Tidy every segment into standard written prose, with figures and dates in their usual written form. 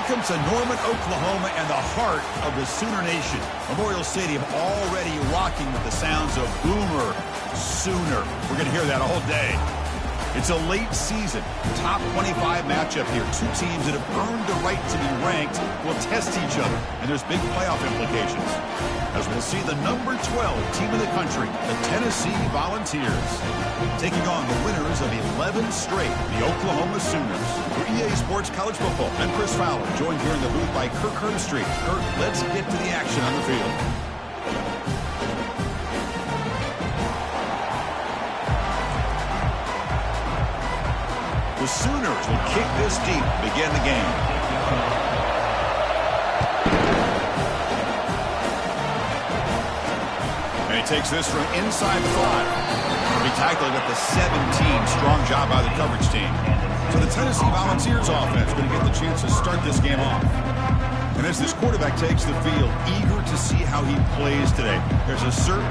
Welcome to Norman, Oklahoma, and the heart of the Sooner Nation. Memorial Stadium already rocking with the sounds of Boomer Sooner. We're going to hear that all day. It's a late season, top 25 matchup here. Two teams that have earned the right to be ranked will test each other, and there's big playoff implications. As we'll see the number 12 team in the country, the Tennessee Volunteers, taking on the winners of 11 straight, the Oklahoma Sooners. For EA Sports College Football, I'm Chris Fowler, joined here in the booth by Kirk Herbstreit. Kirk, let's get to the action on the field. The Sooners will kick this deep to begin the game. And he takes this from inside the 5. He'll be tackled at the 17. Strong job by the coverage team. So the Tennessee Volunteers offense going to get the chance to start this game off. And as this quarterback takes the field, eager to see how he plays today. There's a certain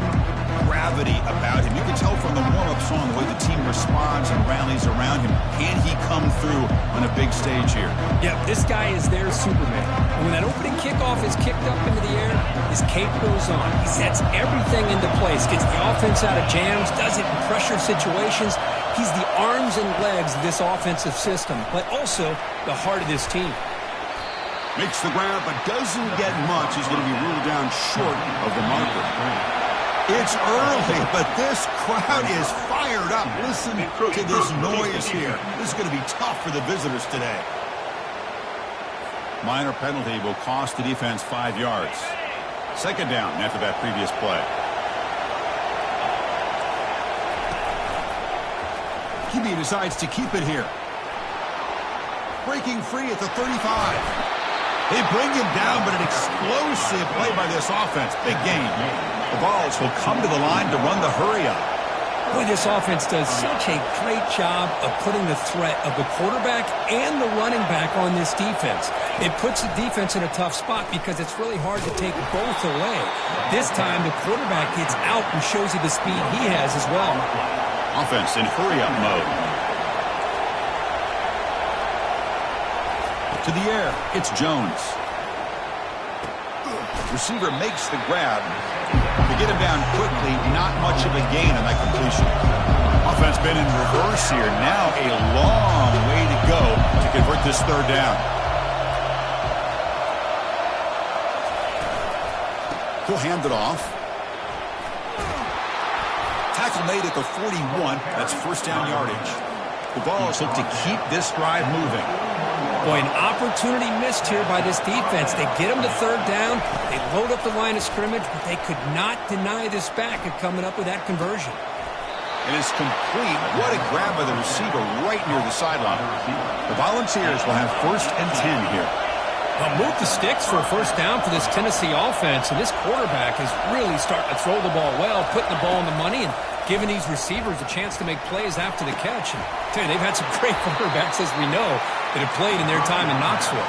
gravity about him. You can tell from the warm-up song the way the team responds and rallies around him. Can he come through on a big stage here? Yeah, this guy is their Superman. And when that opening kickoff is kicked up into the air, his cape goes on. He sets everything into place, gets the offense out of jams, does it in pressure situations. He's the arms and legs of this offensive system, but also the heart of this team. Makes the grab, but doesn't get much. He's going to be ruled down short of the marker. It's early, but this crowd is fired up. Listen to this noise here. This is going to be tough for the visitors today. Minor penalty will cost the defense 5 yards. Second down after that previous play. QB decides to keep it here. Breaking free at the 35. They bring him down, but an explosive play by this offense. Big gain. The Vols will come to the line to run the hurry-up. Boy, this offense does such a great job of putting the threat of the quarterback and the running back on this defense. It puts the defense in a tough spot because it's really hard to take both away. This time, the quarterback gets out and shows you the speed he has as well. Offense in hurry-up mode. To the air, it's Jones. Receiver makes the grab. To get him down quickly, not much of a gain on that completion. Offense been in reverse here. Now a long way to go to convert this third down. He'll hand it off. Tackle made at the 41. That's first down yardage. The Vols look to keep this drive moving. Boy, an opportunity missed here by this defense. They get him to third down. They load up the line of scrimmage, but they could not deny this back of coming up with that conversion. It is complete. What a grab by the receiver right near the sideline. The Volunteers will have first and 10 here. Well, move the sticks for a first down for this Tennessee offense, and this quarterback is really starting to throw the ball well, putting the ball on the money, and giving these receivers a chance to make plays after the catch. And I tell you, they've had some great quarterbacks, as we know, that have played in their time in Knoxville.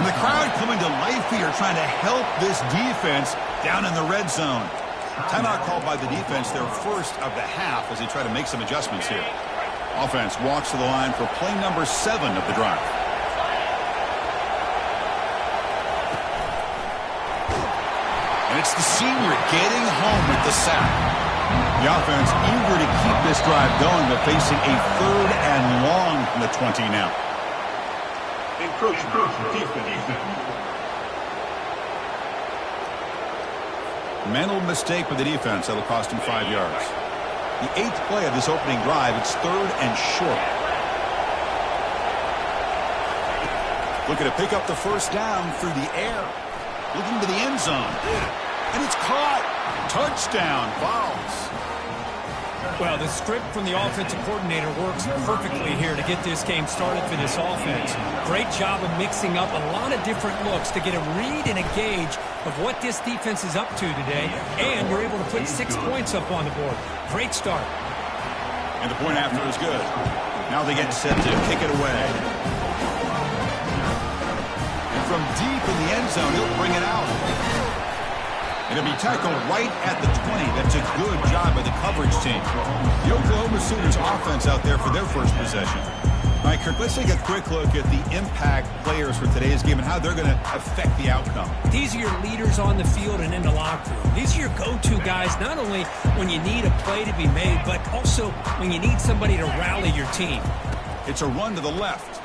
And the crowd coming to life here, trying to help this defense down in the red zone. Timeout called by the defense, their first of the half, as they try to make some adjustments here. Offense walks to the line for play number 7 of the drive. And it's the senior getting home with the sack. The offense eager to keep this drive going, but facing a third and long from the 20 now. Mental mistake for the defense. That'll cost him 5 yards. The 8th play of this opening drive. It's third and short. Looking to pick up the first down through the air. Looking to the end zone. And it's caught. Touchdown, Vols. Well, the script from the offensive coordinator works perfectly here to get this game started for this offense. Great job of mixing up a lot of different looks to get a read and a gauge of what this defense is up to today, and you're able to put 6 points up on the board. Great start. And the point after is good. Now they get set to kick it away. And from deep in the end zone, he'll bring it out. And it'll be tackled right at the 20. That's a good job by the coverage team. The Oklahoma Sooners offense out there for their first possession. All right, Kirk, let's take a quick look at the impact players for today's game and how they're going to affect the outcome. These are your leaders on the field and in the locker room. These are your go-to guys, not only when you need a play to be made, but also when you need somebody to rally your team. It's a run to the left.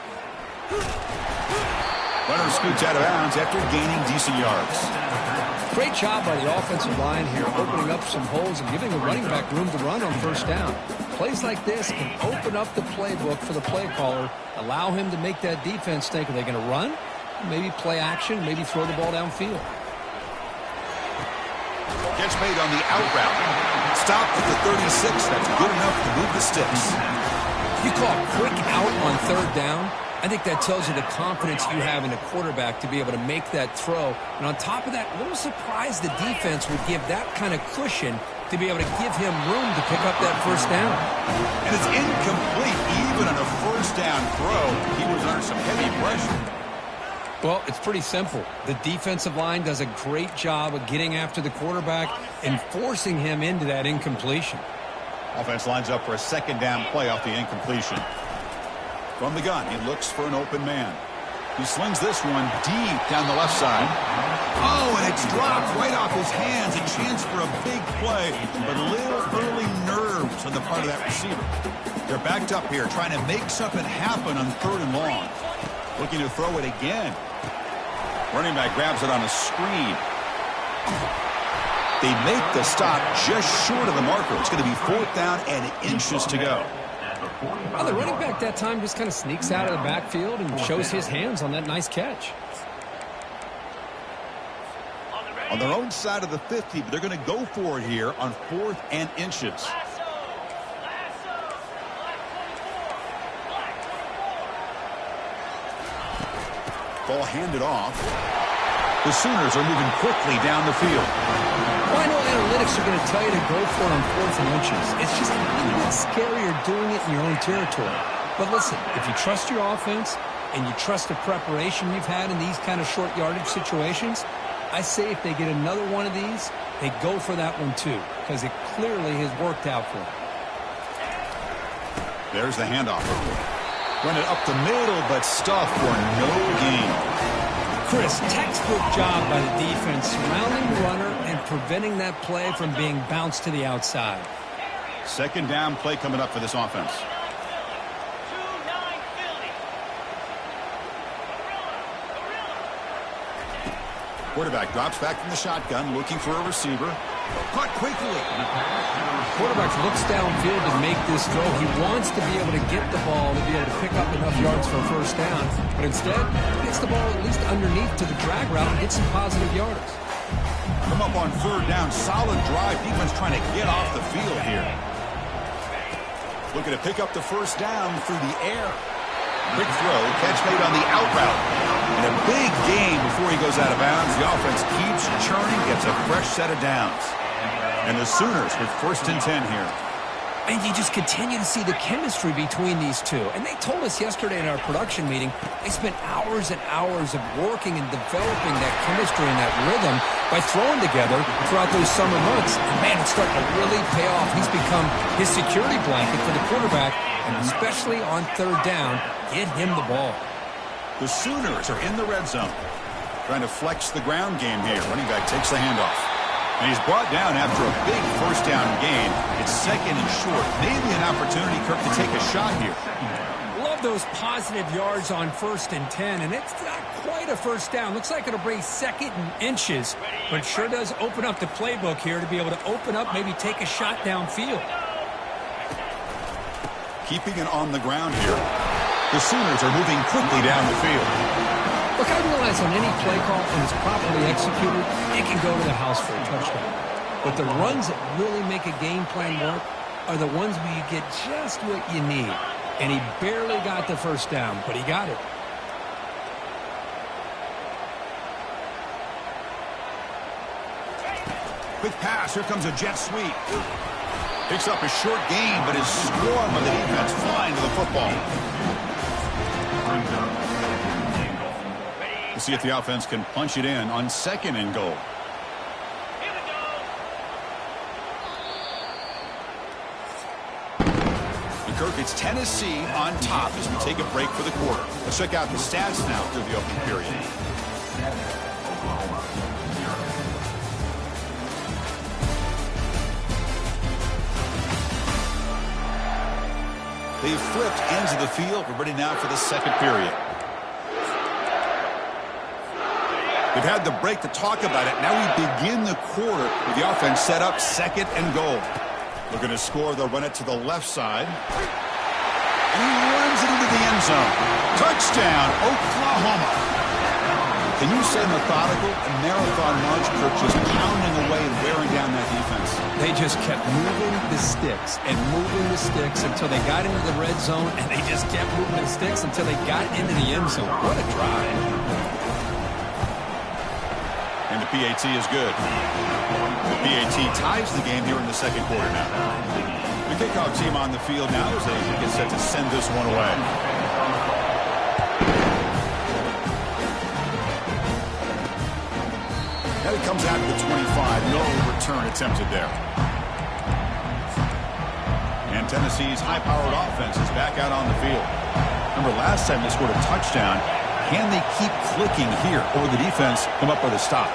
Runner scoots out of bounds after gaining decent yards. Great job by the offensive line here, opening up some holes and giving the running back room to run on first down. Plays like this can open up the playbook for the play caller, allow him to make that defense think, are they going to run? Maybe play action, maybe throw the ball downfield. Catch made on the out route. Stopped at the 36. That's good enough to move the sticks. You call a quick out on third down. I think that tells you the confidence you have in the quarterback to be able to make that throw. And on top of that, a little surprised the defense would give that kind of cushion to be able to give him room to pick up that first down. And it's incomplete. Even on a first down throw, he was under some heavy pressure. Well, it's pretty simple. The defensive line does a great job of getting after the quarterback and forcing him into that incompletion. Offense lines up for a second down play off the incompletion. From the gun, he looks for an open man. He slings this one deep down the left side. Oh, and it's dropped right off his hands. A chance for a big play, but little early nerves on the part of that receiver. They're backed up here, trying to make something happen on third and long. Looking to throw it again. Running back grabs it on a screen. They make the stop just short of the marker. It's going to be fourth down and inches to go. Well, the running back that time just kind of sneaks out of the backfield and shows his hands on that nice catch. On their own side of the 50, but they're going to go for it here on fourth and inches. Ball handed off. The Sooners are moving quickly down the field. Well, I know analytics are going to tell you to go for it on fourth and inches. It's just a little bit scarier doing it in your own territory. But listen, if you trust your offense and you trust the preparation you've had in these kind of short yardage situations, I say if they get another one of these, they go for that one too, because it clearly has worked out for them. There's the handoff. Run it up the middle, but stuffed for no gain. Chris, textbook job by the defense surrounding the runner and preventing that play from being bounced to the outside. Second down play coming up for this offense. Quarterback drops back from the shotgun, looking for a receiver. Caught quickly. Quarterback looks downfield to make this throw. He wants to be able to get the ball to be able to pick up enough yards for a first down. But instead, he gets the ball at least underneath to the drag route and gets some positive yards. Come up on third down. Solid drive. Defense trying to get off the field here. Looking to pick up the first down through the air. Quick throw. Catch made on the out route. And a big gain before he goes out of bounds. The offense keeps churning, gets a fresh set of downs. And the Sooners with first and 10 here. And you just continue to see the chemistry between these two. And they told us yesterday in our production meeting, they spent hours and hours of working and developing that chemistry and that rhythm by throwing together throughout those summer months. And man, it's starting to really pay off. He's become his security blanket for the quarterback, and especially on third down, get him the ball. The Sooners are in the red zone. Trying to flex the ground game here. Running back takes the handoff. And he's brought down after a big first down gain. It's second and short. Maybe an opportunity, Kirk, to take a shot here. Love those positive yards on first and 10. And it's not quite a first down. Looks like it'll bring second and inches. But it sure does open up the playbook here to be able to open up, maybe take a shot downfield. Keeping it on the ground here. The Sooners are moving quickly down the field. Look, I realize on any play call, when it's properly executed, it can go to the house for a touchdown. But the runs that really make a game plan work are the ones where you get just what you need. And he barely got the first down, but he got it. Quick pass. Here comes a jet sweep. Picks up a short gain, but is swarmed by the defense flying to the football. We'll see if the offense can punch it in on second and goal. Kirk, it's Tennessee on top as we take a break for the quarter. Let's check out the stats now through the opening period. They've flipped into the field. We're ready now for the second period. We've had the break to talk about it. Now we begin the quarter with the offense set up, second and goal. Looking to score. They'll run it to the left side. And he runs it into the end zone. Touchdown, Oklahoma. Can you say methodical and marathon launch, Kirk, just pounding away and wearing down that defense? They just kept moving the sticks and moving the sticks until they got into the red zone, and they just kept moving the sticks until they got into the end zone. What a drive. And the PAT is good. The PAT ties the game here in the second quarter now. The kickoff team on the field now as they get set to send this one away. Now he comes out to the 25. No return attempted there. And Tennessee's high-powered offense is back out on the field. Remember, last time they scored a touchdown. Can they keep clicking here, or the defense come up with a stop?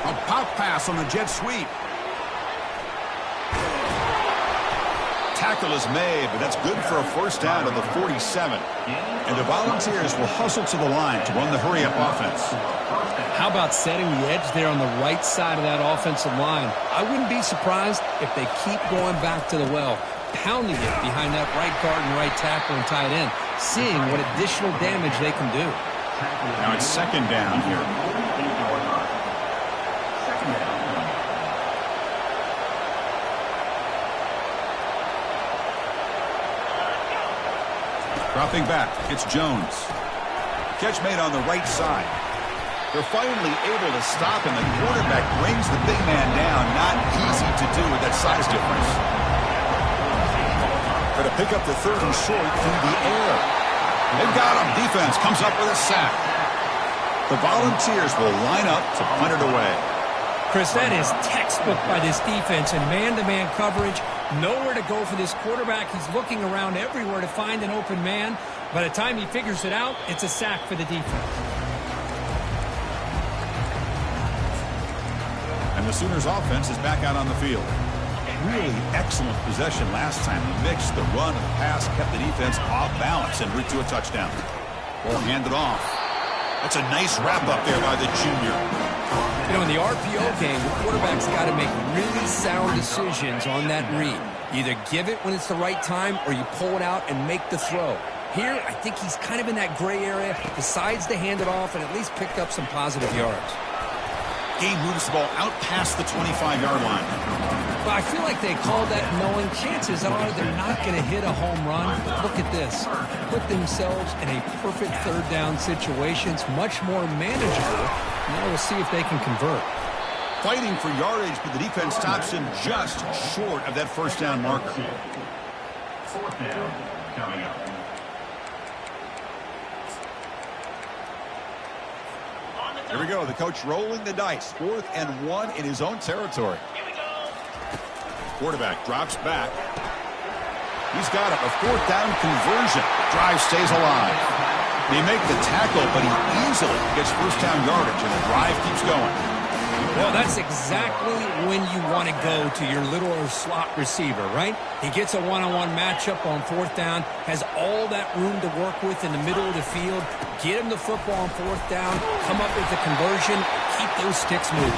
A pop pass on the jet sweep. Tackle is made, but that's good for a first down to the 47. And the Volunteers will hustle to the line to run the hurry-up offense. How about setting the edge there on the right side of that offensive line? I wouldn't be surprised if they keep going back to the well, pounding it behind that right guard and right tackle and tight end, seeing what additional damage they can do. Now it's second down here. Dropping back, it's Jones. Catch made on the right side. They're finally able to stop, and the quarterback brings the big man down. Not easy to do with that size difference. But to pick up the third and short through the air. They've got him. Defense comes up with a sack. The Volunteers will line up to punt it away. Chris, that is textbook by this defense, and man-to-man coverage. Nowhere to go for this quarterback. He's looking around everywhere to find an open man. By the time he figures it out, it's a sack for the defense. And the Sooners offense is back out on the field. Really excellent possession last time. The mix, the run, and the pass kept the defense off balance and route to a touchdown. Ball handed off. That's a nice wrap-up there by the junior. You know, in the RPO game, the quarterback's got to make really sound decisions on that read. Either give it when it's the right time or you pull it out and make the throw. Here, I think he's kind of in that gray area, decides to hand it off and at least picked up some positive yards. Game moves the ball out past the 25-yard line. Well, I feel like they called that knowing chances are they're not going to hit a home run. But look at this. Put themselves in a perfect third down situation. It's much more manageable. Now we'll see if they can convert. Fighting for yardage, but the defense stops him just short of that first down marker. Fourth down coming up. Here we go. The coach rolling the dice. 4th and 1 in his own territory. Quarterback drops back. He's got a 4th down conversion. Drive stays alive. They make the tackle, but he easily gets first down yardage, and the drive keeps going. Well, that's exactly when you want to go to your little slot receiver, right? He gets a one-on-one matchup on 4th down, has all that room to work with in the middle of the field. Get him the football on 4th down, come up with the conversion, keep those sticks moving.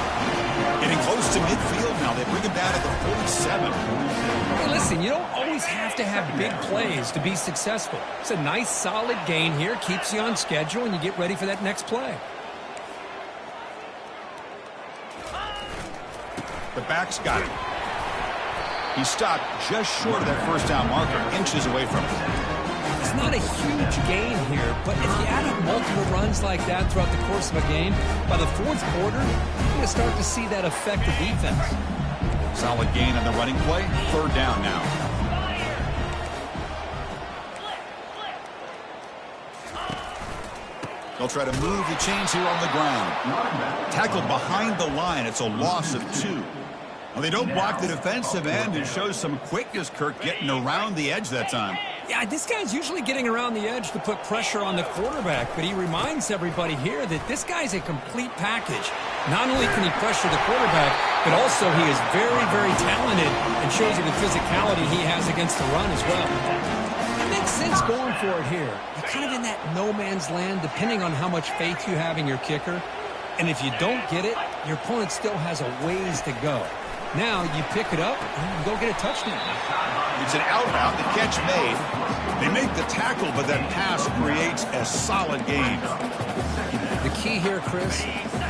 Getting close to midfield now. They bring him down at the 47. Hey, listen, you don't always have to have big plays to be successful. It's a nice, solid gain here, keeps you on schedule, and you get ready for that next play. The back's got it. He stopped just short of that first down marker, inches away from it. It's not a huge gain here, but if you add up multiple runs like that throughout the course of a game, by the 4th quarter, you're going to start to see that affect the defense. Solid gain on the running play. 3rd down now. They'll try to move the chains here on the ground. Tackled behind the line. It's a loss of 2. Well, they don't block the defensive end. It shows some quickness, Kirk, getting around the edge that time. Yeah, this guy's usually getting around the edge to put pressure on the quarterback, but he reminds everybody here that this guy's a complete package. Not only can he pressure the quarterback, but also he is very, very talented and shows you the physicality he has against the run as well. It makes sense going for it here. You're kind of in that no man's land depending on how much faith you have in your kicker. And if you don't get it, your opponent still has a ways to go. Now you pick it up and go get a touchdown. It's an out-route, the catch made. They make the tackle, but that pass creates a solid gain. The key here, Chris,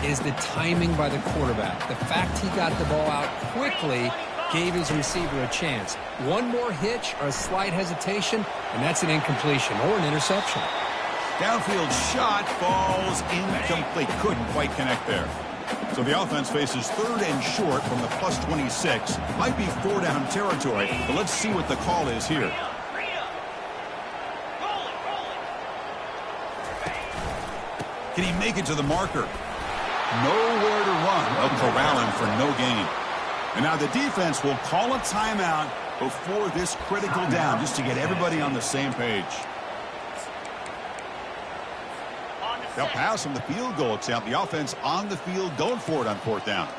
is the timing by the quarterback. The fact he got the ball out quickly gave his receiver a chance. One more hitch or a slight hesitation, and that's an incompletion or an interception. Downfield shot falls incomplete. Couldn't quite connect there. So the offense faces 3rd and short from the plus 26. Might be 4-down territory, but let's see what the call is here. Can he make it to the marker? Nowhere to run. They'll corral him for no gain. And now the defense will call a timeout before this critical down, just to get everybody on the same page. They'll pass from the field goal attempt. The offense on the field going for it on 4th down.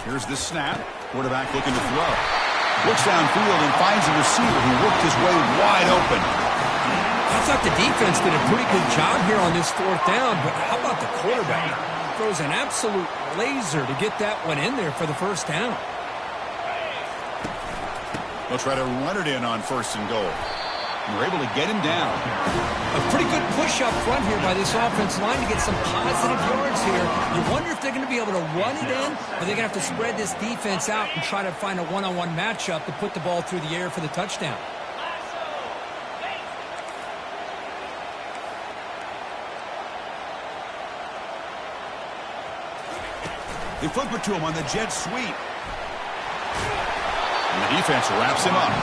Here's the snap. Quarterback looking to throw. Looks downfield and finds a receiver who worked his way wide open. I thought the defense did a pretty good job here on this 4th down, but how about the quarterback? Throws an absolute laser to get that one in there for the 1st down. They'll try to run it in on 1st and goal. And they're able to get him down. A pretty good push up front here by this offensive line to get some positive yards here. You wonder if they're going to be able to run it in, or they're going to have to spread this defense out and try to find a one-on-one matchup to put the ball through the air for the touchdown. They flip it to him on the jet sweep. And the defense wraps him up.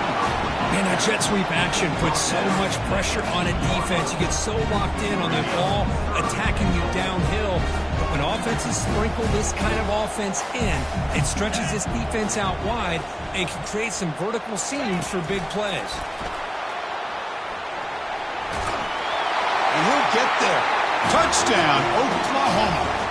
Man, that jet sweep action puts so much pressure on a defense. You get so locked in on the ball attacking you downhill. But when offenses sprinkle this kind of offense in, it stretches this defense out wide and can create some vertical seams for big plays. And he'll get there. Touchdown, Oklahoma.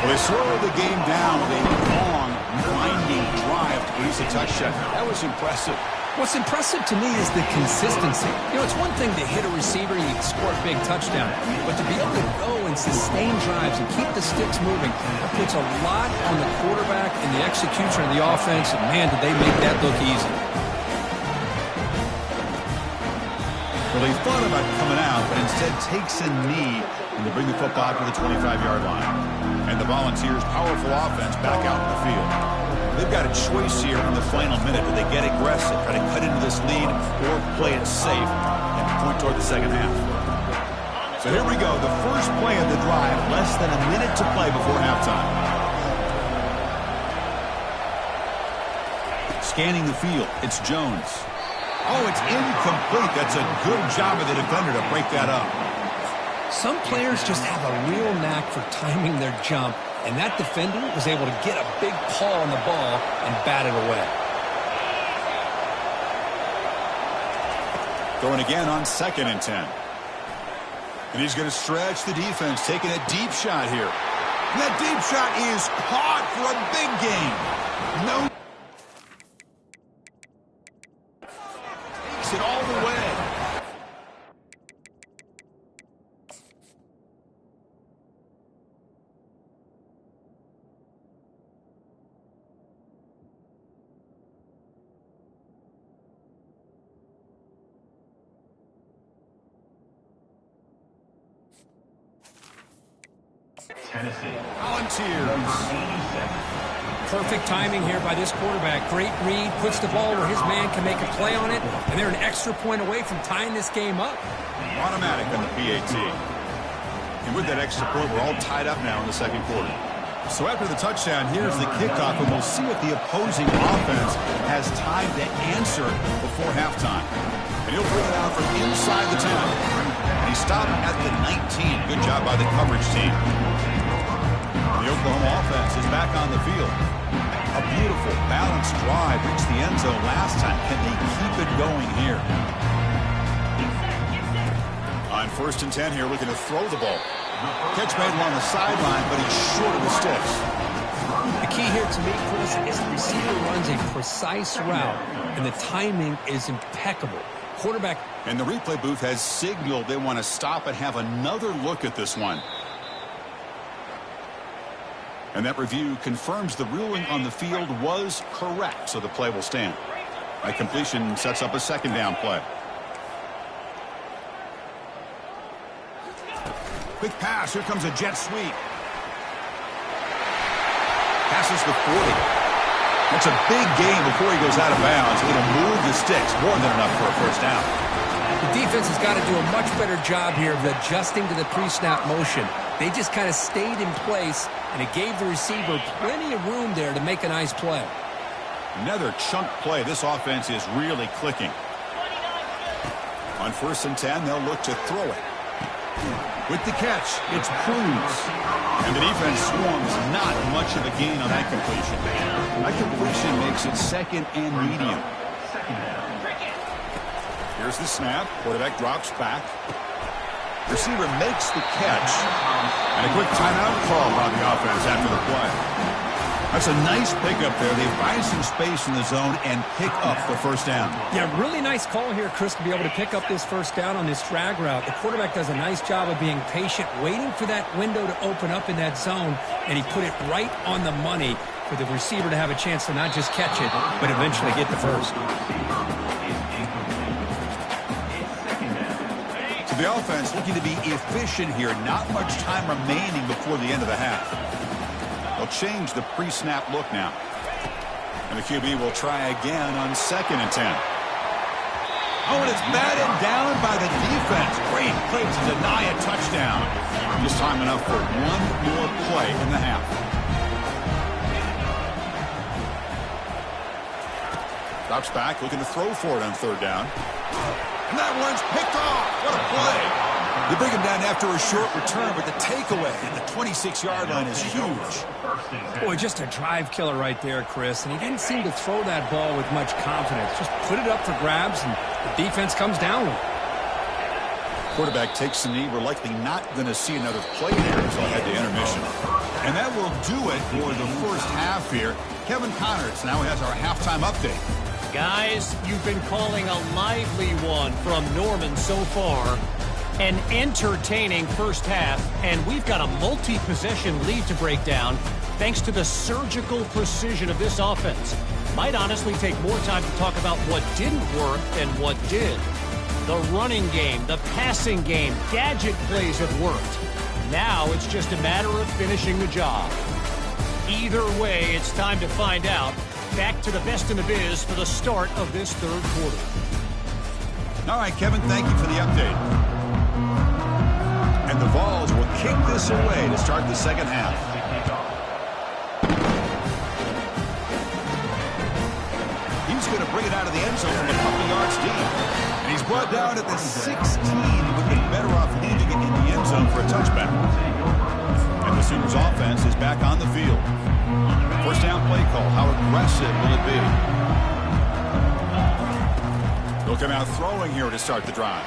Well, they slow the game down with a long, winding drive to produce a touchdown. That was impressive. What's impressive to me is the consistency. You know, it's one thing to hit a receiver and you can score a big touchdown, but to be able to go and sustain drives and keep the sticks moving, that puts a lot on the quarterback and the execution of the offense, and man, did they make that look easy. Well, he thought about coming out, but instead takes a knee when they bring the football to the 25-yard line. And the Volunteers' powerful offense back out in the field. They've got a choice here in the final minute. Do they get aggressive, try to cut into this lead, or play it safe and point toward the second half? So here we go, the first play of the drive, less than a minute to play before halftime. Scanning the field, it's Jones. Oh, it's incomplete. That's a good job of the defender to break that up. Some players just have a real knack for timing their jump, and that defender was able to get a big paw on the ball and bat it away. Going again on 2nd and 10. And he's going to stretch the defense, taking a deep shot here. And that deep shot is caught for a big gain. No. Takes it all the way. Tennessee. Volunteers. Perfect timing here by this quarterback. Great read, puts the ball where his man can make a play on it, and they're an extra point away from tying this game up. Automatic on the PAT. And with that extra point, we're all tied up now in the second quarter. So after the touchdown, here's the kickoff, and we'll see what the opposing offense has time to answer before halftime. And he'll bring it out from inside the 10. He stopped at the 19. Good job by the coverage team. The Oklahoma offense is back on the field. A beautiful, balanced drive reached the end zone last time. Can they keep it going here? On 1st and 10 here, looking to throw the ball. Catch made along the sideline, but he's short of the sticks. The key here to me, Chris, is the receiver runs a precise route, and the timing is impeccable. Quarterback. And the replay booth has signaled they want to stop and have another look at this one. And that review confirms the ruling on the field was correct, so the play will stand. That completion sets up a 2nd down play. Quick pass. Here comes a jet sweep. Passes the 40. That's a big gain before he goes out of bounds. It'll move the sticks. More than enough for a 1st down. The defense has got to do a much better job here of adjusting to the pre-snap motion. They just kind of stayed in place, and it gave the receiver plenty of room there to make a nice play. Another chunk play. This offense is really clicking. On 1st and 10, they'll look to throw it. With the catch, it's Cruz. And the defense swarms not much of a gain on that completion. That completion makes it 2nd and medium. Here's the snap. Quarterback drops back. Receiver makes the catch. And a quick timeout call by the offense after the play. That's a nice pickup there. They find some space in the zone and pick up the 1st down. Yeah, really nice call here, Chris, to be able to pick up this 1st down on this drag route. The quarterback does a nice job of being patient, waiting for that window to open up in that zone, and he put it right on the money for the receiver to have a chance to not just catch it, but eventually get the 1st. So the offense looking to be efficient here. Not much time remaining before the end of the half. They'll change the pre-snap look now. And the QB will try again on 2nd and 10. Oh, and it's batted down by the defense. Great play to deny a touchdown. Just time enough for one more play in the half. Drops back, looking to throw for it on 3rd down. And that one's picked off. What a play. They bring him down after a short return, but the takeaway at the 26-yard line is huge. Boy, just a drive killer right there, Chris. And he didn't seem to throw that ball with much confidence. Just put it up for grabs, and the defense comes down with it. Quarterback takes the knee. We're likely not going to see another play there until I head to intermission. And that will do it for the 1st half here. Kevin Connors now has our halftime update. Guys, you've been calling a lively one from Norman so far. An entertaining 1st half, and we've got a multi-possession lead to break down thanks to the surgical precision of this offense. Might honestly take more time to talk about what didn't work than what did. The running game, the passing game, gadget plays have worked. Now it's just a matter of finishing the job. Either way, it's time to find out. Back to the best in the biz for the start of this 3rd quarter. All right, Kevin, thank you for the update. And the Vols will kick this away to start the 2nd half. He's going to bring it out of the end zone from a couple yards deep. And he's brought down at the 16. Would be better off leaving it in the end zone for a touchback. And the Sooners offense is back on the field. 1st down play call. How aggressive will it be? They'll come out throwing here to start the drive.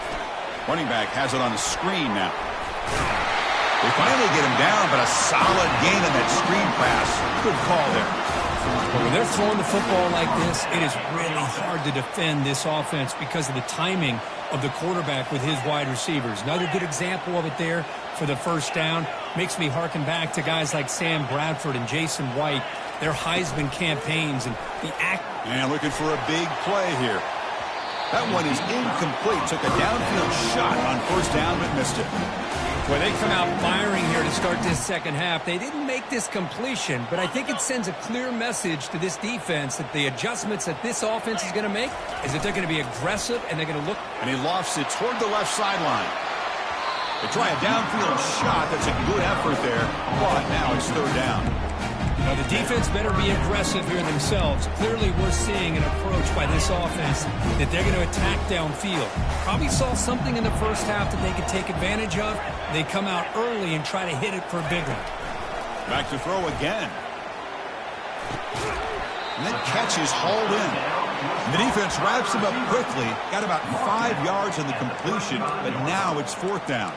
Running back has it on the screen now. They finally get him down, but a solid gain on that screen pass. Good call there. But when they're throwing the football like this, it is really hard to defend this offense because of the timing of the quarterback with his wide receivers. Another good example of it there for the 1st down. Makes me harken back to guys like Sam Bradford and Jason White, their Heisman campaigns, and the act. And looking for a big play here. That one is incomplete. Took a downfield shot on 1st down, but missed it. Well, they come out firing here to start this 2nd half. They didn't make this completion, but I think it sends a clear message to this defense that the adjustments that this offense is going to make is that they're going to be aggressive and they're going to look. And he lofts it toward the left sideline. They try a downfield shot. That's a good effort there, but now it's 3rd down. Well, the defense better be aggressive here themselves. Clearly, we're seeing an approach by this offense that they're going to attack downfield. Probably saw something in the first half that they could take advantage of. They come out early and try to hit it for a big one. Back to throw again. And that catch is hauled in. The defense wraps him up quickly. Got about 5 yards on the completion, but now it's 4th down.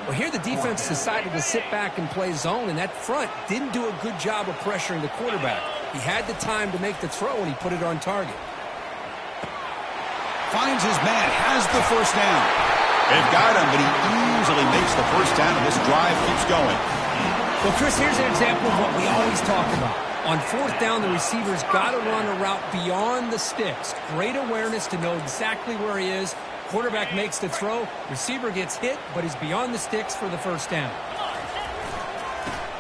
Well, here the defense decided to sit back and play zone, and that front didn't do a good job of pressuring the quarterback. He had the time to make the throw, and he put it on target. Finds his man, has the first down. They've got him, but he easily makes the first down, and this drive keeps going. Well, Chris, here's an example of what we always talk about. On 4th down, the receiver's got to run a route beyond the sticks. Great awareness to know exactly where he is. Quarterback makes the throw. Receiver gets hit, but he's beyond the sticks for the first down.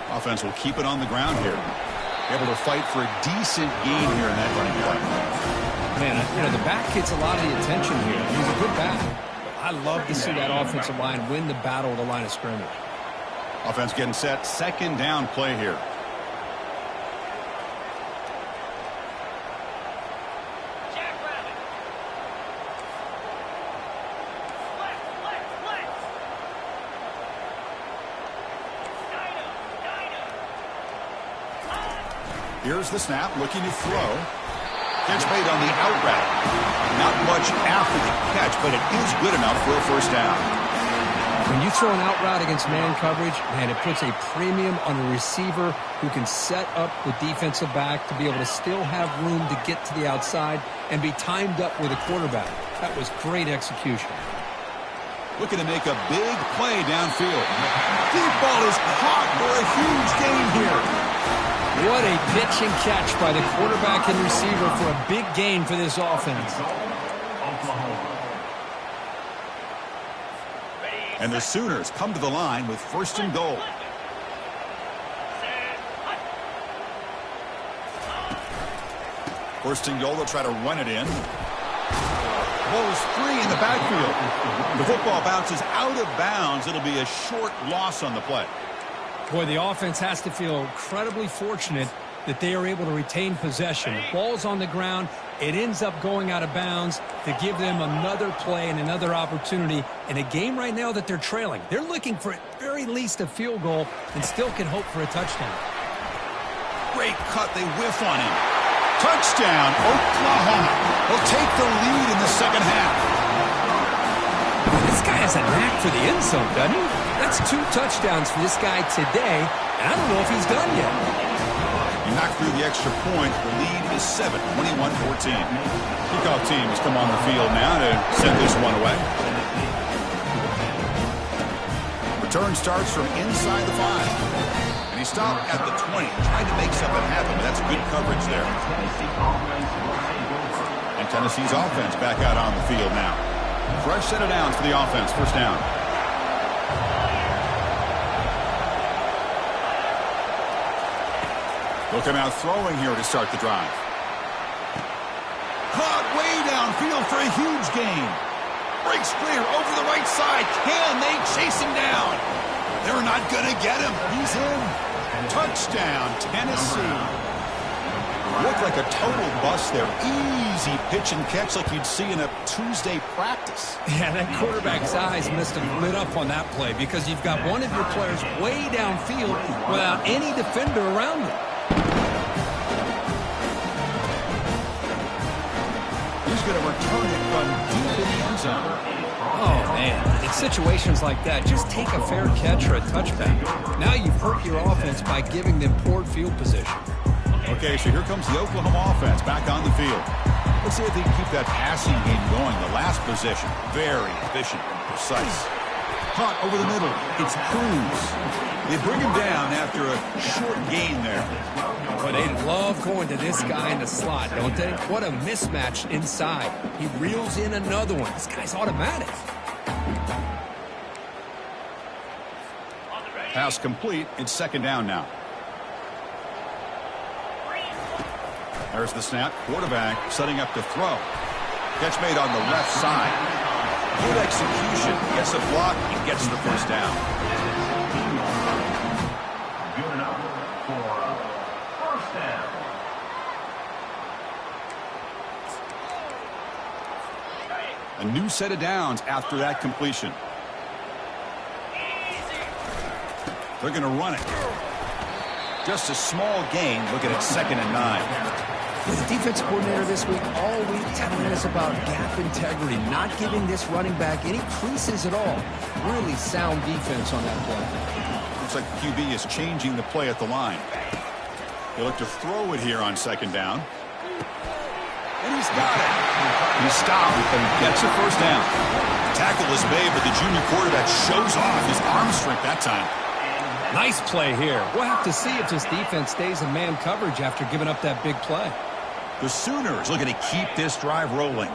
Offense will keep it on the ground here. Able to fight for a decent gain here in that running play. Man, the back gets a lot of the attention here. He's a good back. I love to see that offensive line win the battle at the line of scrimmage. Offense getting set. 2nd down play here. Here's the snap, looking to throw. Catch made on the out route. Not much after the catch, but it is good enough for a first down. When you throw an out route against man coverage, man, it puts a premium on a receiver who can set up the defensive back to be able to still have room to get to the outside and be timed up with a quarterback. That was great execution. Looking to make a big play downfield. Deep ball is caught for a huge gain here. What a pitch and catch by the quarterback and receiver for a big gain for this offense. And the Sooners come to the line with 1st and goal. First and goal, they'll try to run it in. Ball is free in the backfield. The football bounces out of bounds. It'll be a short loss on the play. Boy, the offense has to feel incredibly fortunate that they are able to retain possession. Ball's on the ground. It ends up going out of bounds to give them another play and another opportunity in a game right now that they're trailing. They're looking for at very least a field goal and still can hope for a touchdown. Great cut. They whiff on him. Touchdown, Oklahoma. They'll take the lead in the 2nd half. This guy has a knack for the end zone, doesn't he? That's 2 touchdowns for this guy today, and I don't know if he's done yet. He knocked through the extra point. The lead is 7, 21-14. Kickoff team has come on the field now to send this one away. Return starts from inside the 5. And he stopped at the 20, trying to make something happen, but that's good coverage there. And Tennessee's offense back out on the field now. Fresh set of downs for the offense. First down. They'll come out throwing here to start the drive. Caught way downfield for a huge gain. Breaks clear over the right side. Can they chase him down? They're not going to get him. He's in. Touchdown, Tennessee. Looked like a total bust there. Easy pitch and catch like you'd see in a Tuesday practice. Yeah, that quarterback's eyes must have lit up on that play because you've got one of your players way downfield without any defender around him. He's going to return it from deep in the end zone. Oh, man. In situations like that, just take a fair catch or a touchback. Now you've hurt your offense by giving them poor field position. Okay, so here comes the Oklahoma offense back on the field. Let's see if they can keep that passing game going. The last possession, very efficient and precise. Caught over the middle. It's Cruz. They bring him down after a short gain there. But they love going to this guy in the slot, don't they? What a mismatch inside. He reels in another one. This guy's automatic. Pass complete. It's 2nd down now. There's the snap. Quarterback setting up to throw. Catch made on the left side. Good execution. Gets a block and gets the first down. Good enough for A new set of downs after that completion. They're going to run it. Just a small gain. Looking at 2nd and 9. The defensive coordinator this week, all week, telling us about gap integrity, not giving this running back any creases at all. Really sound defense on that play. Looks like the QB is changing the play at the line. He'll look to throw it here on 2nd down. And he's got it. He stopped and gets a 1st down. Tackle is made, but the junior quarterback shows off his arm strength that time. Nice play here. We'll have to see if this defense stays in man coverage after giving up that big play. The Sooners looking to keep this drive rolling.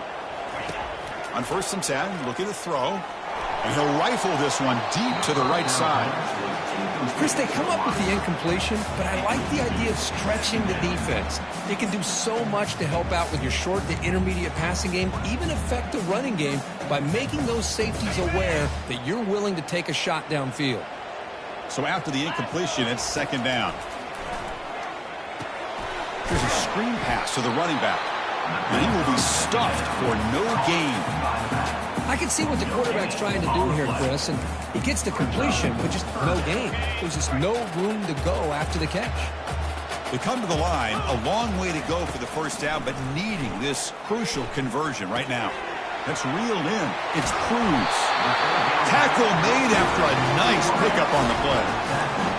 On 1st and 10, looking to throw. And he'll rifle this one deep to the right side. Chris, they come up with the incompletion, but I like the idea of stretching the defense. They can do so much to help out with your short to intermediate passing game, even affect the running game by making those safeties aware that you're willing to take a shot downfield. So after the incompletion, it's 2nd down. Here's a screen pass to the running back. And he will be stuffed for no gain. I can see what the quarterback's trying to do here, Chris, and he gets the completion, but just no gain. There's just no room to go after the catch. They come to the line, a long way to go for the 1st down, but needing this crucial conversion right now. That's reeled in. It's Cruz. Tackle made after a nice pickup on the play.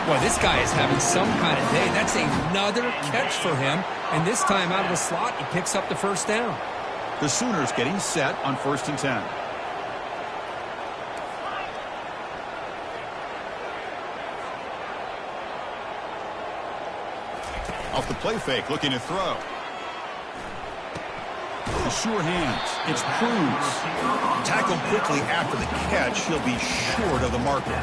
Boy, this guy is having some kind of day. That's another catch for him, and this time out of the slot, he picks up the 1st down. The Sooners getting set on 1st and 10. Off the play fake, looking to throw. The sure hands. It's Cruz. Tackled quickly after the catch. He'll be short of the marker.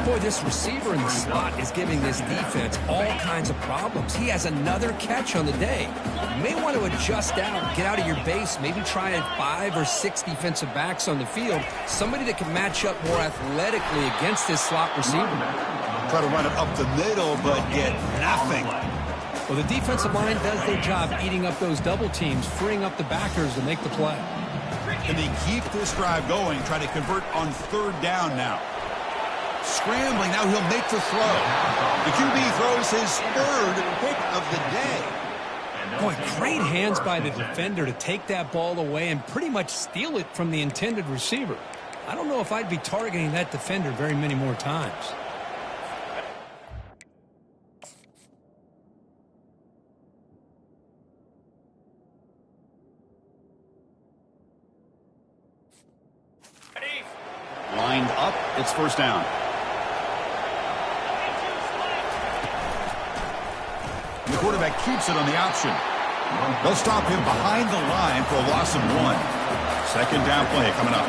Boy, this receiver in the slot is giving this defense all kinds of problems. He has another catch on the day. You may want to adjust out, get out of your base, maybe try 5 or 6 defensive backs on the field. Somebody that can match up more athletically against this slot receiver. Try to run it up the middle, but get nothing. Well, the defensive line does their job eating up those double teams, freeing up the backers to make the play. Can they keep this drive going, try to convert on 3rd down now? Scrambling, now he'll make the throw. The QB throws his 3rd pick of the day. Boy, great hands by the defender to take that ball away and pretty much steal it from the intended receiver. I don't know if I'd be targeting that defender very many more times. Lined up, it's 1st down. The quarterback keeps it on the option. They'll stop him behind the line for a loss of 1. 2nd down play coming up.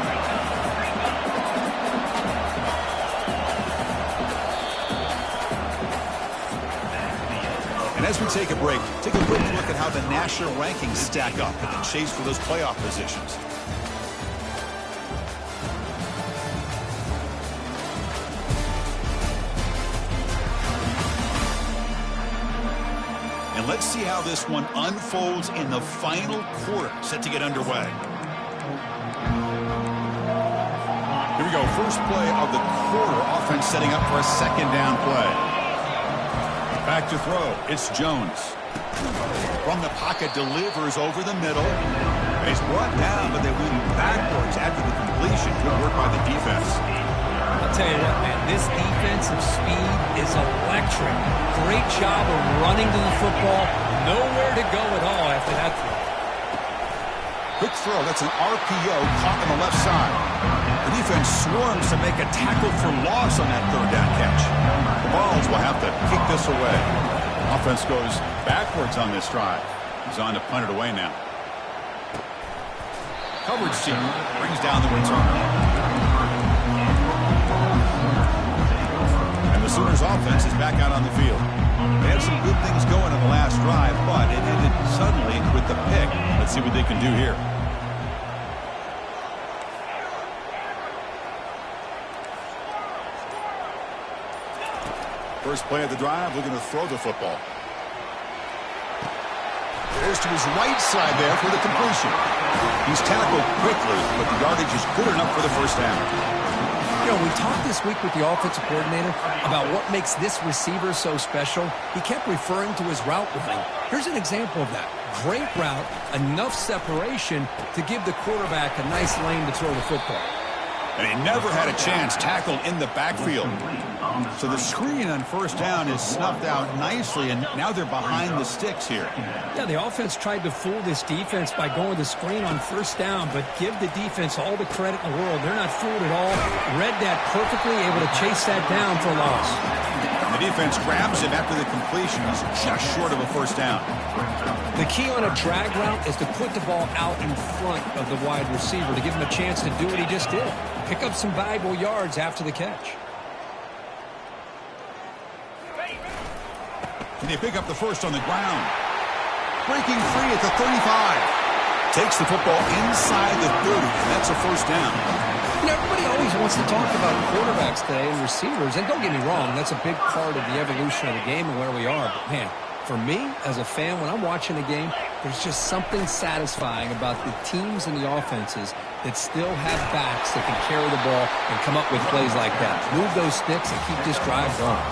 And as we take a break, take a quick look at how the national rankings stack up in the chase for those playoff positions. And let's see how this one unfolds in the final quarter, set to get underway. Here we go, first play of the quarter, offense setting up for a 2nd down play. Back to throw, it's Jones. From the pocket, delivers over the middle. And he's brought down, but they went backwards after the completion. Good work by the defense. I'll tell you what, man, this defensive speed is electric. Great job of running to the football. Nowhere to go at all after that throw. Quick throw, that's an RPO caught on the left side. The defense swarms to make a tackle for loss on that 3rd down catch. The Balls will have to kick this away. Offense goes backwards on this drive. He's on to punt it away now. Coverage team brings down the return. And the Sooners offense is back out on the field. They had some good things going on the last drive, but it ended suddenly with the pick. Let's see what they can do here. First play of the drive, looking to throw the football. Goes to his right side there for the completion. He's tackled quickly, but the yardage is good enough for the first down. You know, we talked this week with the offensive coordinator about what makes this receiver so special. He kept referring to his route running. Here's an example of that. Great route, enough separation to give the quarterback a nice lane to throw the football. And he never had a chance tackled in the backfield. So the screen on first down is snuffed out nicely, and now they're behind the sticks here. Yeah, the offense tried to fool this defense by going the screen on first down, but give the defense all the credit in the world. They're not fooled at all. Read that perfectly, able to chase that down for a loss. And the defense grabs him after the completion. He's just short of a first down. The key on a drag route is to put the ball out in front of the wide receiver to give him a chance to do what he just did. Pick up some valuable yards after the catch. And they pick up the first on the ground. Breaking free at the 35. Takes the football inside the 30, and that's a first down. You know, everybody always wants to talk about quarterbacks today and receivers, and don't get me wrong, that's a big part of the evolution of the game and where we are. But, man, for me, as a fan, when I'm watching a game, there's just something satisfying about the teams and the offenses that still have backs that can carry the ball and come up with plays like that. Move those sticks and keep this drive going.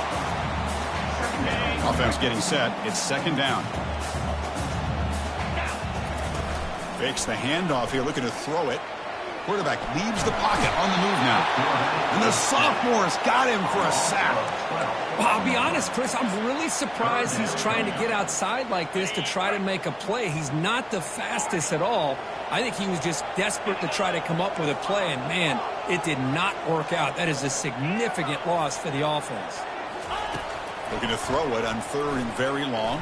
Offense getting set. It's second down. Fakes the handoff here, looking to throw it. Quarterback leaves the pocket on the move now. And the sophomore's got him for a sack. Well, I'll be honest, Chris, I'm really surprised he's trying to get outside like this to try to make a play. He's not the fastest at all. I think he was just desperate to try to come up with a play, and, man, it did not work out. That is a significant loss for the offense. Looking to throw it on third and very long.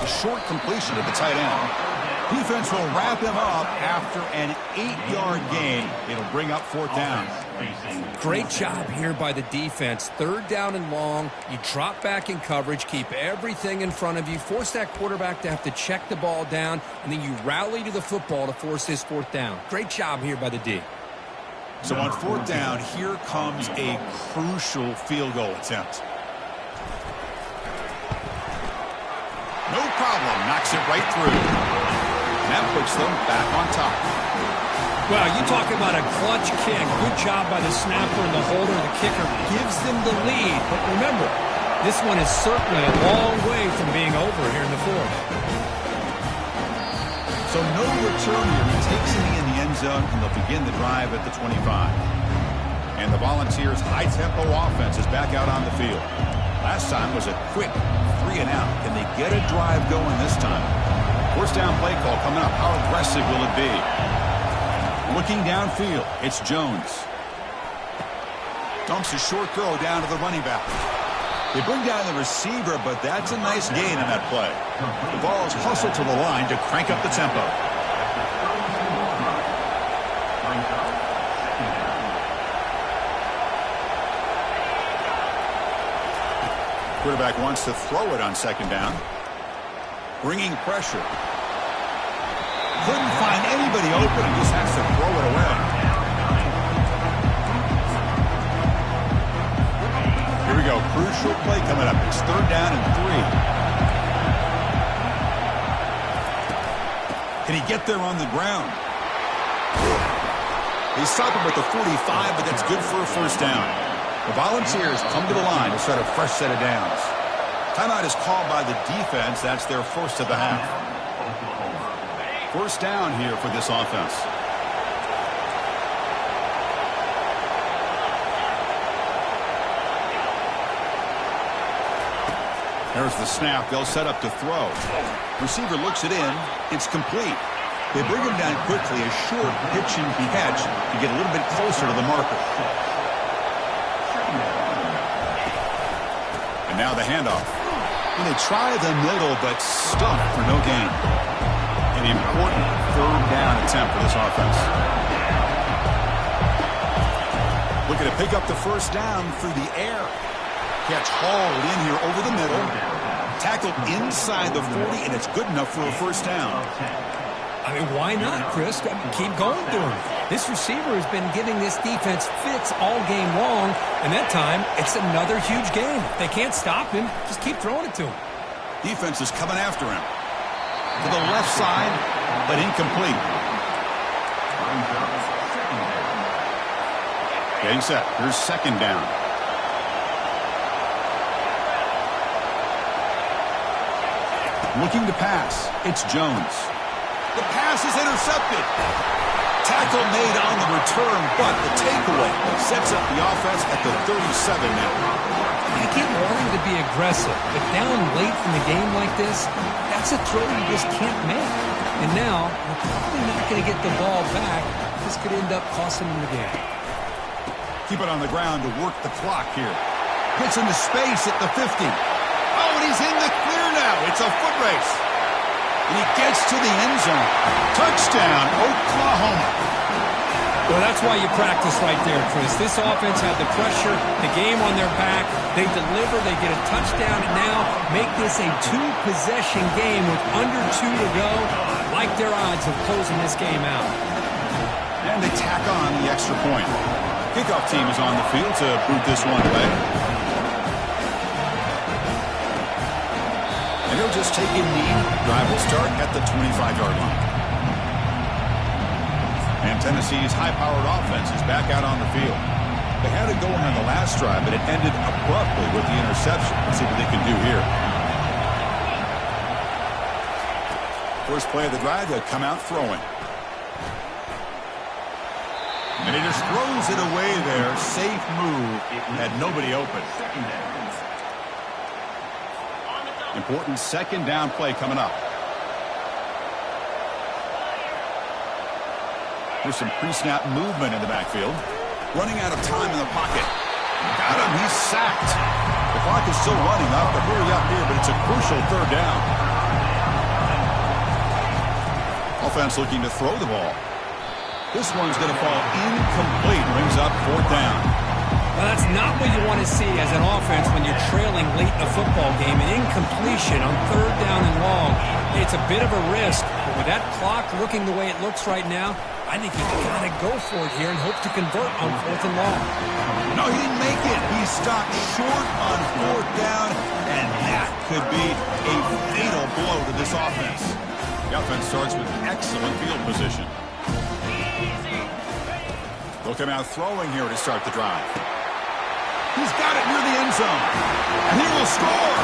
A short completion to the tight end. Defense will wrap him up after an 8-yard gain. It'll bring up fourth down. Great job here by the defense. Third down and long. You drop back in coverage, keep everything in front of you, force that quarterback to have to check the ball down, and then you rally to the football to force this fourth down. Great job here by the D. So on fourth down, here comes a crucial field goal attempt. No problem. Knocks it right through. And that puts them back on top. Well, you talk about a clutch kick. Good job by the snapper and the holder. The kicker gives them the lead. But remember, this one is certainly a long way from being over here in the fourth. So no return here. He takes it in the end zone, and they'll begin the drive at the 25. And the Volunteers' high-tempo offense is back out on the field. Last time was a quick 3-and-out. Can they get a drive going this time? First down play call coming up. How aggressive will it be? Looking downfield, it's Jones. Dumps a short throw down to the running back. They bring down the receiver, but that's a nice gain on that play. The ball is hustled to the line to crank up the tempo. Quarterback wants to throw it on second down. Bringing pressure. Couldn't find anybody open. He just has to throw it away. Here we go. Crucial play coming up. It's third down and 3. Can he get there on the ground? He stopped him with the 45, but that's good for a first down. The Volunteers come to the line to start a fresh set of downs. Timeout is called by the defense. That's their first of the half. First down here for this offense. There's the snap. They'll set up to throw. Receiver looks it in. It's complete. They bring him down quickly. A short pitch and catch to get a little bit closer to the marker. And now the handoff. And they try the middle, but stuck for no gain. An important third down attempt for this offense. Looking to pick up the first down through the air. Catch hauled in here over the middle. Tackled inside the 40, and it's good enough for a first down. I mean, why not, Chris? Keep going to him. This receiver has been giving this defense fits all game long, and that time, it's another huge game. If they can't stop him, just keep throwing it to him. Defense is coming after him. To the left side, but incomplete. Getting set. Here's second down. Looking to pass. It's Jones. The pass is intercepted. Tackle made on the return, but the takeaway sets up the offense at the 37 now. I get wanting to be aggressive, but down late in the game like this, that's a throw you just can't make. And now, we're probably not going to get the ball back. This could end up costing them the game. Keep it on the ground to work the clock here. Gets into space at the 50. Oh, and he's in the clear now. It's a foot race. And he gets to the end zone. Touchdown, Oklahoma. Well, that's why you practice right there, Chris. This offense had the pressure, the game on their back. They deliver, they get a touchdown, and now make this a two-possession game with under 2 to go. Like their odds of closing this game out. And they tack on the extra point. Kickoff team is on the field to boot this one away. And he'll just take a knee. Drive will start at the 25-yard line. And Tennessee's high-powered offense is back out on the field. They had it going on the last drive, but it ended abruptly with the interception. Let's see what they can do here. First play of the drive, they'll come out throwing. And he just throws it away there. Safe move. Had nobody open. Important second down play coming up. There's some pre-snap movement in the backfield. Running out of time in the pocket. Got him. He's sacked. The clock is still running up, but hurry up here, but it's a crucial third down. Offense looking to throw the ball. This one's going to fall incomplete. Brings up fourth down. Well, that's not what you want to see as an offense when you're trailing late in a football game. An incompletion on third down and long. It's a bit of a risk, but with that clock looking the way it looks right now, I think he's got to go for it here and hope to convert on fourth and long. No, he didn't make it. He stopped short on fourth down, and that could be a fatal blow to this offense. The offense starts with excellent field position. They'll come out throwing here to start the drive. He's got it near the end zone. And he will score.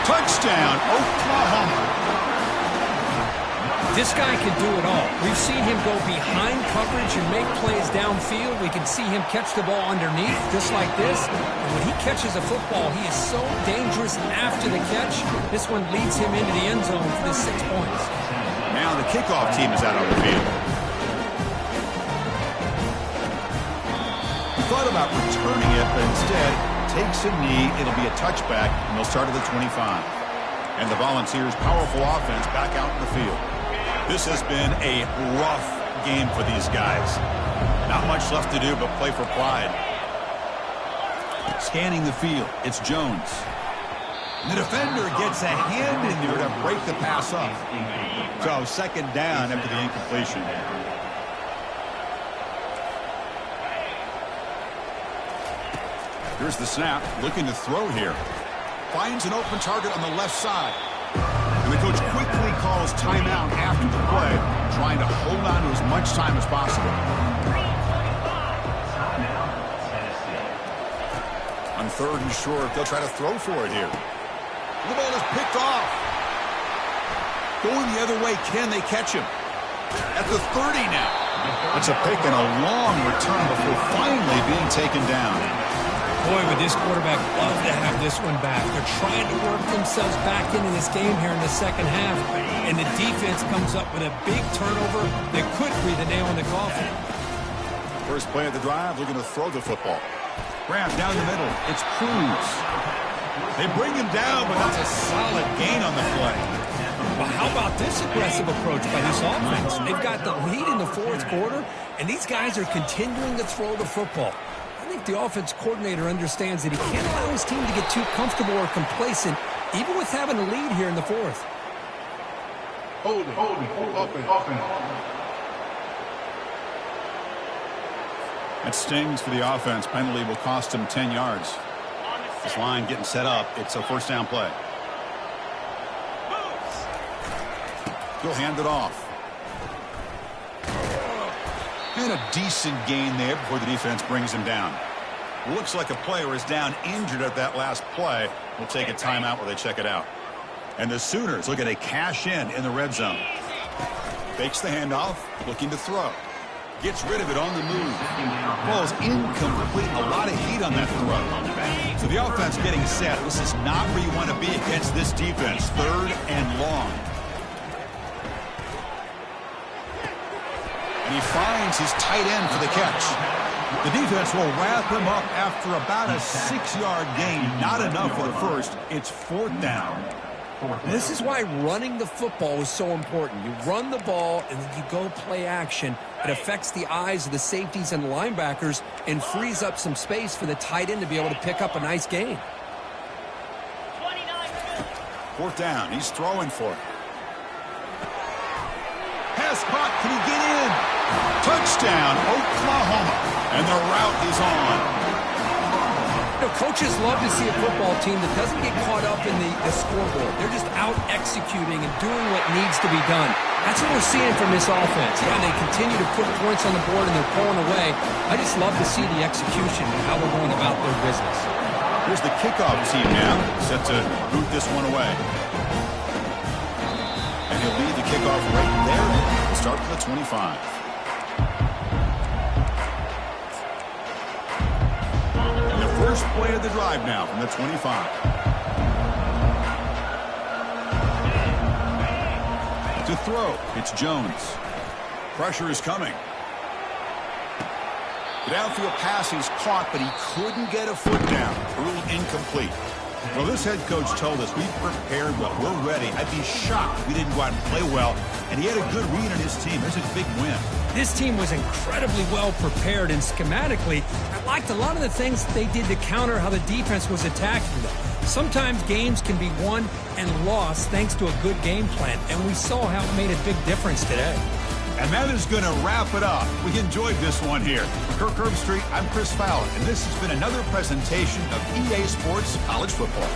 Touchdown, Oklahoma. This guy can do it all. We've seen him go behind coverage and make plays downfield. We can see him catch the ball underneath, just like this. And when he catches a football, he is so dangerous after the catch. This one leads him into the end zone for the 6 points. Now the kickoff team is out on the field. He thought about returning it, but instead takes a knee. It'll be a touchback, and they'll start at the 25. And the Volunteers' powerful offense back out in the field. This has been a rough game for these guys. Not much left to do but play for pride. Scanning the field, it's Jones. The defender gets a hand in there to break the pass up. So second down after the incompletion. Here's the snap, looking to throw here. Finds an open target on the left side. And the coach quickly calls timeout after the play, trying to hold on to as much time as possible. On third and short, they'll try to throw for it here. The ball is picked off. Going the other way, can they catch him? At the 30 now. It's a pick and a long return before finally being taken down. Boy, would this quarterback love to have this one back. They're trying to work themselves back into this game here in the second half, and the defense comes up with a big turnover that could be the nail in the coffin. First play of the drive, looking to throw the football. Graham down the middle. It's Cruz. They bring him down, but that's a solid gain on the play. Well, how about this aggressive approach by this offense? They've got the lead in the fourth quarter, and these guys are continuing to throw the football. I think the offense coordinator understands that he can't allow his team to get too comfortable or complacent, even with having a lead here in the fourth. Hold open. That stings for the offense. Penalty will cost him 10 yards. This line getting set up. It's a first down play. He'll hand it off. And a decent gain there before the defense brings him down. Looks like a player is down injured at that last play. We'll take a timeout while they check it out. And the Sooners looking to cash in the red zone. Fakes the handoff, looking to throw. Gets rid of it on the move. Ball's incomplete. A lot of heat on that throw. So the offense getting set. This is not where you want to be against this defense. 3rd and long. And he finds his tight end for the catch. The defense will wrap him up after about a 6-yard gain. Not enough for the first. It's 4th down. This is why running the football is so important. You run the ball and then you go play action. It affects the eyes of the safeties and linebackers and frees up some space for the tight end to be able to pick up a nice gain. 4th down. He's throwing for it. Pass caught. Can he get in? Touchdown, Oklahoma. And the route is on. You know, coaches love to see a football team that doesn't get caught up in the scoreboard. They're just out executing and doing what needs to be done. That's what we're seeing from this offense. Yeah, they continue to put points on the board and they're pulling away. I just love to see the execution and how they're going about their business. Here's the kickoff team now, set to boot this one away. And he'll lead the kickoff right there. Start from the 25. First play of the drive now from the 25. To throw, it's Jones. Pressure is coming. The downfield pass is caught, but he couldn't get a foot down. Ruled incomplete. Well, this head coach told us we've prepared well. We're ready. I'd be shocked if we didn't go out and play well. And he had a good read on his team. There's a big win. This team was incredibly well prepared, and schematically, I liked a lot of the things they did to counter how the defense was attacking them. Sometimes games can be won and lost thanks to a good game plan, and we saw how it made a big difference today. And that is going to wrap it up. We enjoyed this one here. For Kirk Herbstreit, I'm Chris Fowler, and this has been another presentation of EA Sports College Football.